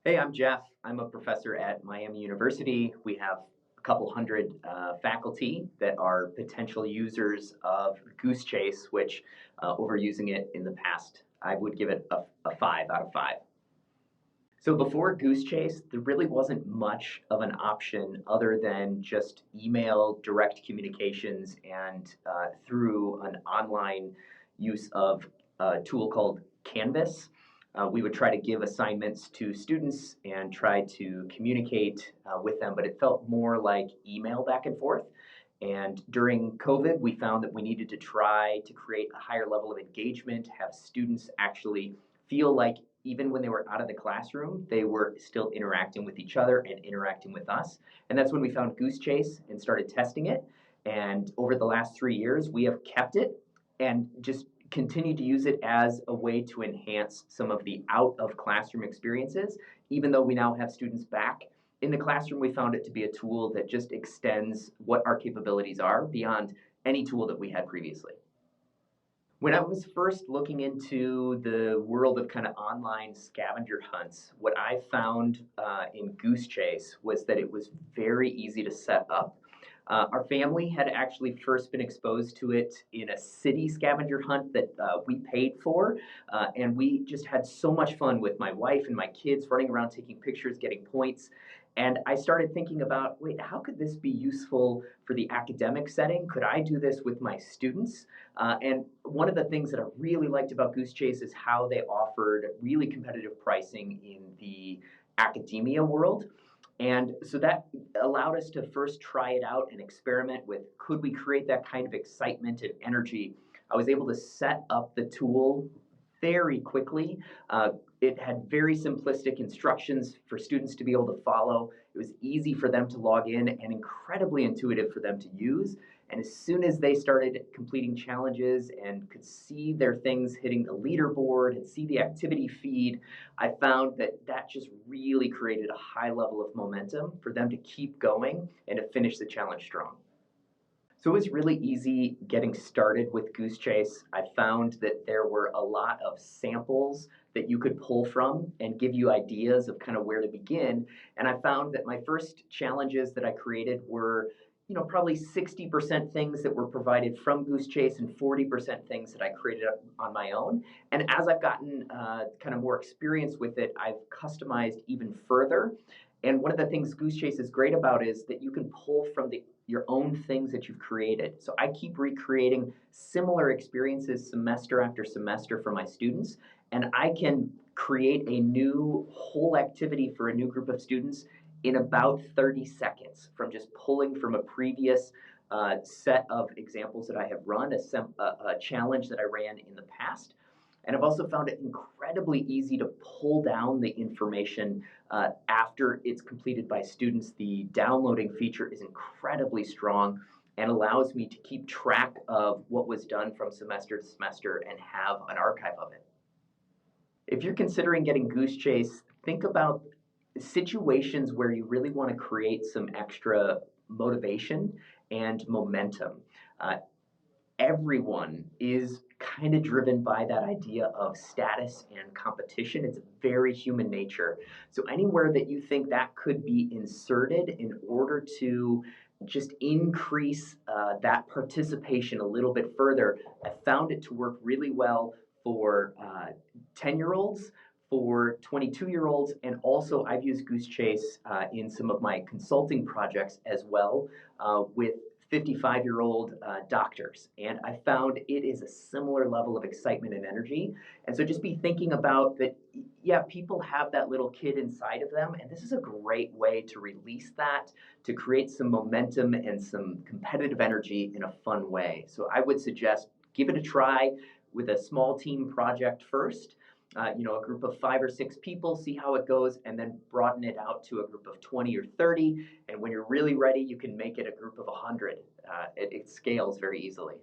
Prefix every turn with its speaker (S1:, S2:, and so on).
S1: Hey, I'm Jeff. I'm a professor at Miami University. We have a couple hundred faculty that are potential users of Goosechase, which overusing it in the past, I would give it a 5 out of 5. So before Goosechase, there really wasn't much of an option other than just email, direct communications, and through an online use of a tool called Canvas. We would try to give assignments to students and try to communicate with them, but it felt more like email back and forth. And during COVID, we found that we needed to try to create a higher level of engagement, have students actually feel like even when they were out of the classroom, they were still interacting with each other and interacting with us. And that's when we found Goosechase and started testing it. And over the last 3 years, we have kept it and just continue to use it as a way to enhance some of the out of classroom experiences. Even though we now have students back in the classroom, we found it to be a tool that just extends what our capabilities are beyond any tool that we had previously. When I was first looking into the world of kind of online scavenger hunts, what I found in Goosechase was that it was very easy to set up. Our family had actually first been exposed to it in a city scavenger hunt that we paid for, and we just had so much fun with my wife and my kids running around taking pictures, getting points. And I started thinking about, wait, how could this be useful for the academic setting? Could I do this with my students? And one of the things that I really liked about Goosechase is how they offered really competitive pricing in the academia world. And so that allowed us to first try it out and experiment with, could we create that kind of excitement and energy? I was able to set up the tool very quickly. It had very simplistic instructions for students to be able to follow. It was easy for them to log in and incredibly intuitive for them to use. And as soon as they started completing challenges and could see their things hitting the leaderboard and see the activity feed, I found that that just really created a high level of momentum for them to keep going and to finish the challenge strong. So it was really easy getting started with Goosechase. I found that there were a lot of samples that you could pull from and give you ideas of kind of where to begin. And I found that my first challenges that I created were, probably 60% things that were provided from Goosechase and 40% things that I created on my own. And as I've gotten kind of more experience with it, I've customized even further. And one of the things Goosechase is great about is that you can pull from your own things that you've created. So I keep recreating similar experiences semester after semester for my students, and I can create a new whole activity for a new group of students in about 30 seconds from just pulling from a previous set of examples that I have run, a challenge that I ran in the past. And I've also found it incredibly easy to pull down the information after it's completed by students. The downloading feature is incredibly strong and allows me to keep track of what was done from semester to semester and have an archive of it. If you're considering getting Goosechase, think about situations where you really want to create some extra motivation and momentum. Uh, Everyone is kind of driven by that idea of status and competition. It's very human nature. So anywhere that you think that could be inserted in order to just increase that participation a little bit further, I found it to work really well for 10-year-olds, for 22-year-olds, and also I've used Goosechase in some of my consulting projects as well with 55-year-old doctors. And I found it is a similar level of excitement and energy. And so just be thinking about that, yeah, people have that little kid inside of them. And this is a great way to release that, to create some momentum and some competitive energy in a fun way. So I would suggest give it a try with a small team project first. A group of 5 or 6 people, see how it goes, and then broaden it out to a group of 20 or 30. And when you're really ready, you can make it a group of 100. It scales very easily.